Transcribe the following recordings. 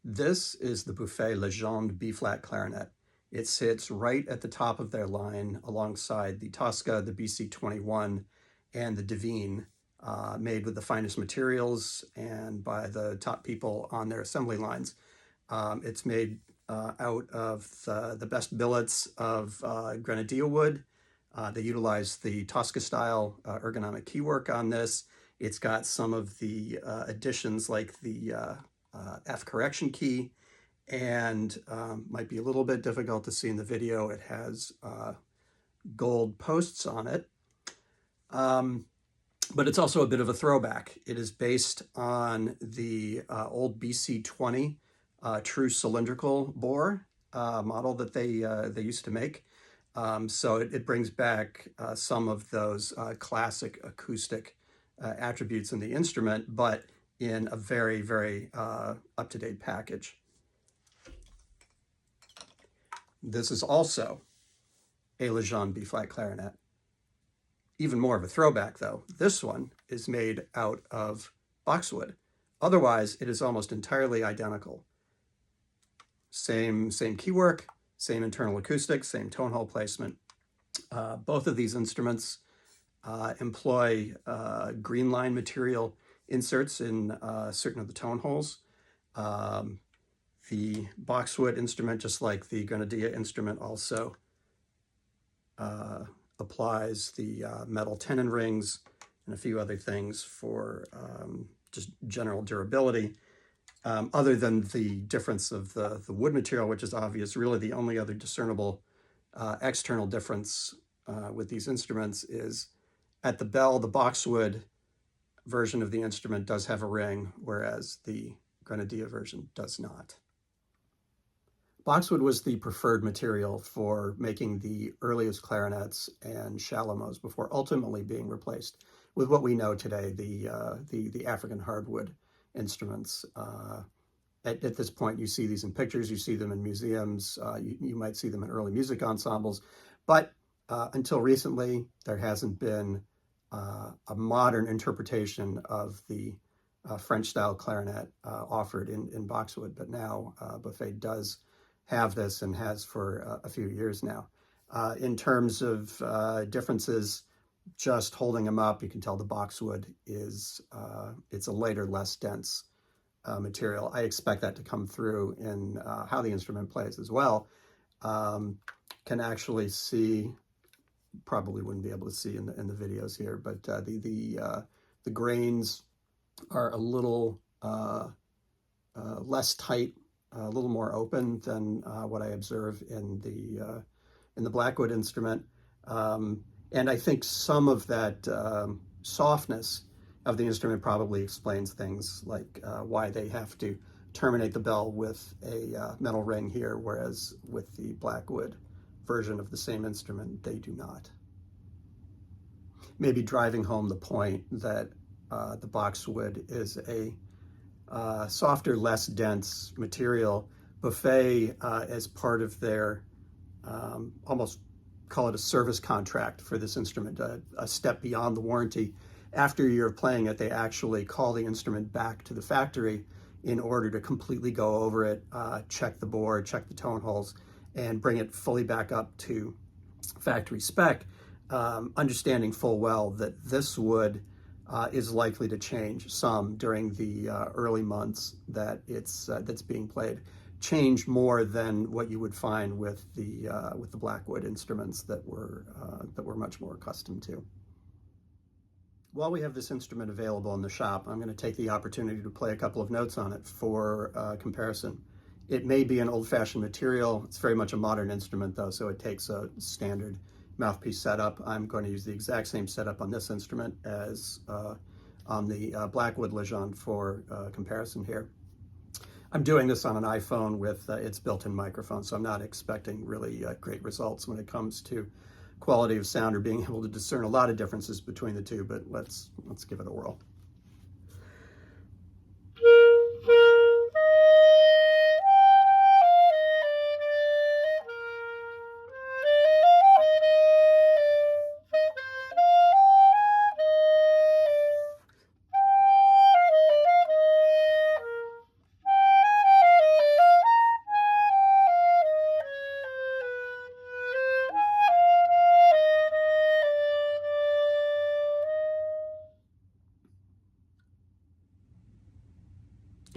This is the Buffet Légende B-flat clarinet. It sits right at the top of their line alongside the Tosca, the BC21, and the Divine, made with the finest materials and by the top people on their assembly lines. It's made out of the best billets of Grenadilla wood. They utilize the Tosca-style ergonomic keywork on this. It's got some of the additions like the F correction key, and might be a little bit difficult to see in the video. It has gold posts on it, but it's also a bit of a throwback. It is based on the old BC20 true cylindrical bore model that they used to make. So it brings back some of those classic acoustic attributes in the instrument, but in a very, very up-to-date package. This is also a Légende B-flat clarinet. Even more of a throwback, though. This one is made out of boxwood. Otherwise, it is almost entirely identical. Same keywork, same internal acoustics, same tone hole placement. Both of these instruments employ green line material inserts in certain of the tone holes. The Boxwood instrument, just like the Grenadilla instrument, also applies the metal tenon rings and a few other things for just general durability. Other than the difference of the wood material, which is obvious, really the only other discernible external difference with these instruments is at the bell, the Boxwood version of the instrument does have a ring, whereas the Grenadilla version does not. Boxwood was the preferred material for making the earliest clarinets and chalumeaux before ultimately being replaced with what we know today, the African hardwood instruments. At this point, you see these in pictures, you see them in museums, you might see them in early music ensembles, but until recently, there hasn't been a modern interpretation of the French-style clarinet offered in boxwood, but now Buffet does have this and has for a few years now. In terms of differences, just holding them up, you can tell the boxwood is, it's a lighter, less dense material. I expect that to come through in how the instrument plays as well. Can actually see, probably wouldn't be able to see in the videos here, but the grains are a little less tight, a little more open than what I observe in the Blackwood instrument. And I think some of that softness of the instrument probably explains things like why they have to terminate the bell with a metal ring here, whereas with the Blackwood version of the same instrument, they do not. Maybe driving home the point that the boxwood is a softer, less dense material. Buffet, as part of their almost call it a service contract for this instrument, a step beyond the warranty. After a year of playing it, they actually call the instrument back to the factory in order to completely go over it, check the board, check the tone holes, and bring it fully back up to factory spec, understanding full well that this wood is likely to change some during the early months that that's being played. Change more than what you would find with the Blackwood instruments that we're much more accustomed to. While we have this instrument available in the shop, I'm going to take the opportunity to play a couple of notes on it for comparison. It may be an old-fashioned material. It's very much a modern instrument, though, so it takes a standard mouthpiece setup. I'm going to use the exact same setup on this instrument as on the Blackwood Légende for comparison here. I'm doing this on an iPhone with its built-in microphone, so I'm not expecting really great results when it comes to quality of sound or being able to discern a lot of differences between the two, but let's give it a whirl.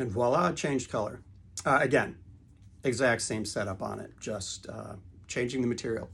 And voila, changed color. Again, exact same setup on it, just changing the material.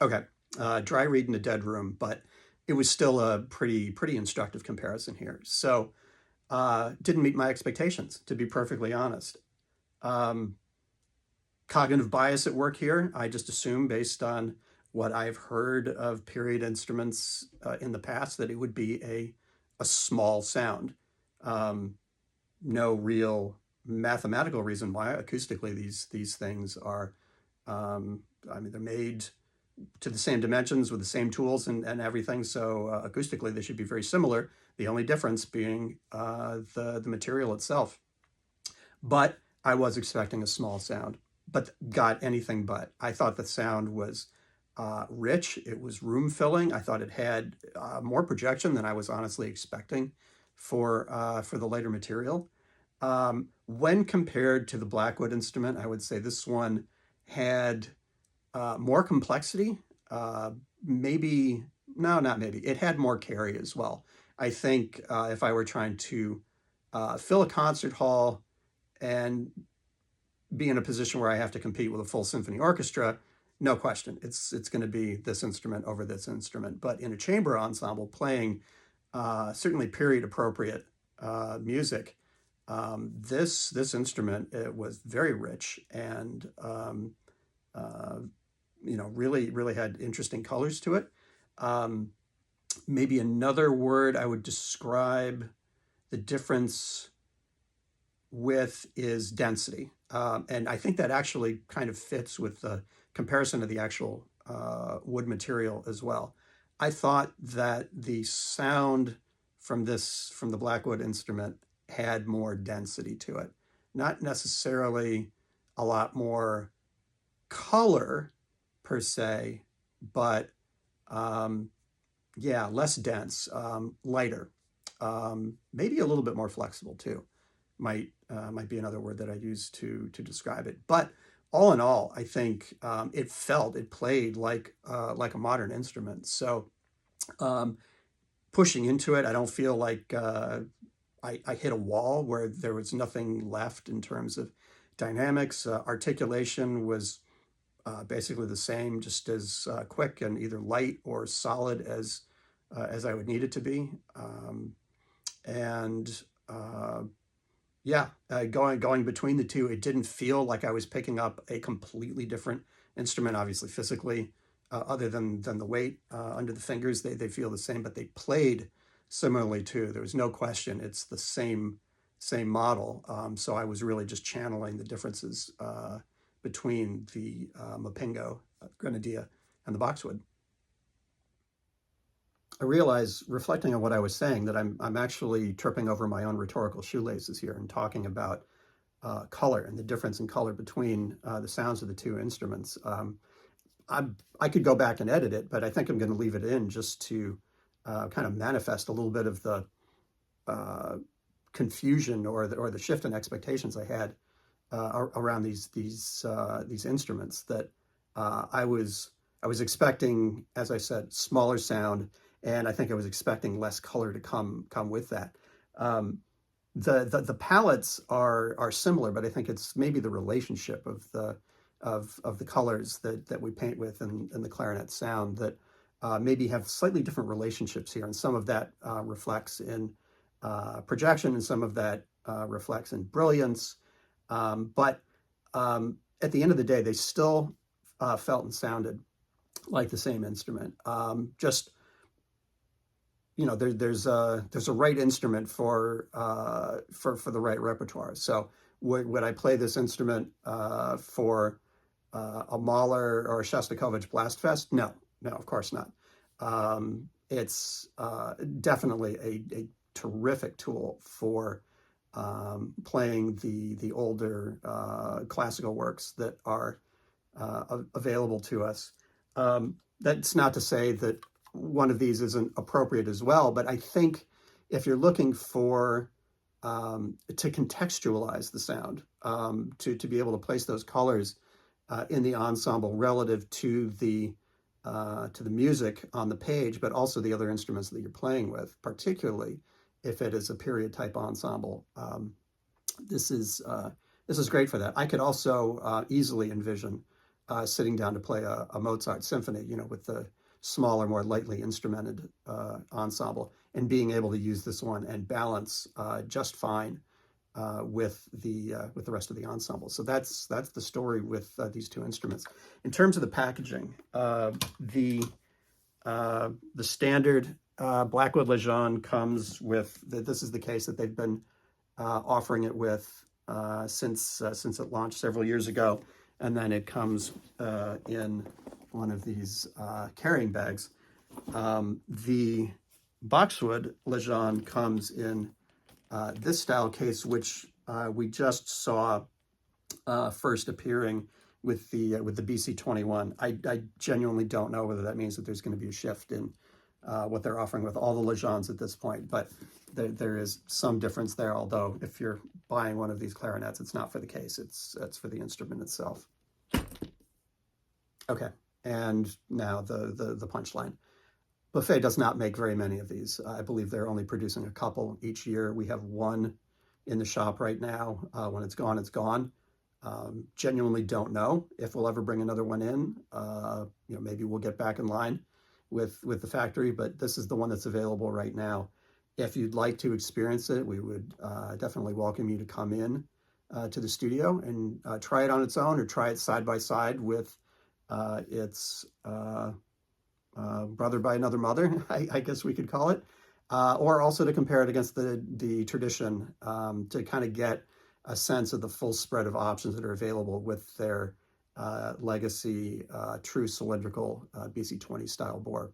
Okay, dry read in a dead room, but it was still a pretty instructive comparison here. So didn't meet my expectations, to be perfectly honest. Um, Cognitive bias at work here. I just assume, based on what I've heard of period instruments in the past, that it would be a small sound. Um, no real mathematical reason why. Acoustically, these things are. I mean, they're made to the same dimensions with the same tools and everything. So acoustically, they should be very similar. The only difference being the material itself. But I was expecting a small sound, but got anything but. I thought the sound was rich. It was room filling. I thought it had more projection than I was honestly expecting for the later material. When compared to the Blackwood instrument, I would say this one had more complexity. Maybe, no, not maybe. It had more carry as well. I think if I were trying to fill a concert hall and be in a position where I have to compete with a full symphony orchestra, no question, it's going to be this instrument over this instrument. But in a chamber ensemble playing certainly period appropriate music, this instrument, it was very rich and really had interesting colors to it. Maybe another word I would describe the difference with is density. And I think that actually kind of fits with the comparison of the actual wood material as well. I thought that the sound from the Blackwood instrument had more density to it. Not necessarily a lot more color per se, but less dense, lighter, maybe a little bit more flexible too. Might be another word that I use to describe it. But all in all, I think it played like a modern instrument. So pushing into it, I don't feel like I hit a wall where there was nothing left in terms of dynamics. Articulation was basically the same, just as quick and either light or solid as I would need it to be. And going between the two, it didn't feel like I was picking up a completely different instrument. Obviously, physically, other than the weight under the fingers, they feel the same, but they played similarly too. There was no question it's the same model. So I was really just channeling the differences between the Mpingo, Grenadilla, and the Boxwood. I realize, reflecting on what I was saying, that I'm actually tripping over my own rhetorical shoelaces here and talking about color and the difference in color between the sounds of the two instruments. I could go back and edit it, but I think I'm going to leave it in just to kind of manifest a little bit of the confusion or the shift in expectations I had around these instruments. That I was expecting, as I said, smaller sound, and I think I was expecting less color to come with that. The palettes are similar, but I think it's maybe the relationship of the colors that we paint with and the clarinet sound that maybe have slightly different relationships here, and some of that reflects in projection, and some of that reflects in brilliance. But at the end of the day, they still felt and sounded like the same instrument. Just there's a right instrument for the right repertoire. So would I play this instrument for a Mahler or a Shostakovich Blast Fest? No, of course not. It's definitely terrific tool for playing the older classical works that are available to us. That's not to say that one of these isn't appropriate as well, but I think if you're looking for to contextualize the sound, to be able to place those colors in the ensemble relative to the music on the page, but also the other instruments that you're playing with, particularly if it is a period type ensemble. This is great for that. I could also easily envision sitting down to play a Mozart symphony, with the smaller, more lightly instrumented ensemble, and being able to use this one and balance just fine with the rest of the ensemble. So that's the story with these two instruments. In terms of the packaging, the standard Blackwood Légende comes with this is the case that they've been offering it with since it launched several years ago, and then it comes in one of these carrying bags. The Boxwood Légende comes in this style case, which we just saw first appearing with the BC21. I genuinely don't know whether that means that there's going to be a shift in what they're offering with all the Légendes at this point, but there is some difference there. Although if you're buying one of these clarinets, it's not for the case; it's for the instrument itself. Okay, and now the punchline. Buffet does not make very many of these. I believe they're only producing a couple each year. We have one in the shop right now. When it's gone, it's gone. Genuinely don't know if we'll ever bring another one in. Maybe we'll get back in line with the factory, but this is the one that's available right now. If you'd like to experience it, we would definitely welcome you to come in to the studio and try it on its own, or try it side by side with its brother by another mother, I guess we could call it, or also to compare it against the tradition, to kind of get a sense of the full spread of options that are available with their legacy true cylindrical BC20 style bore.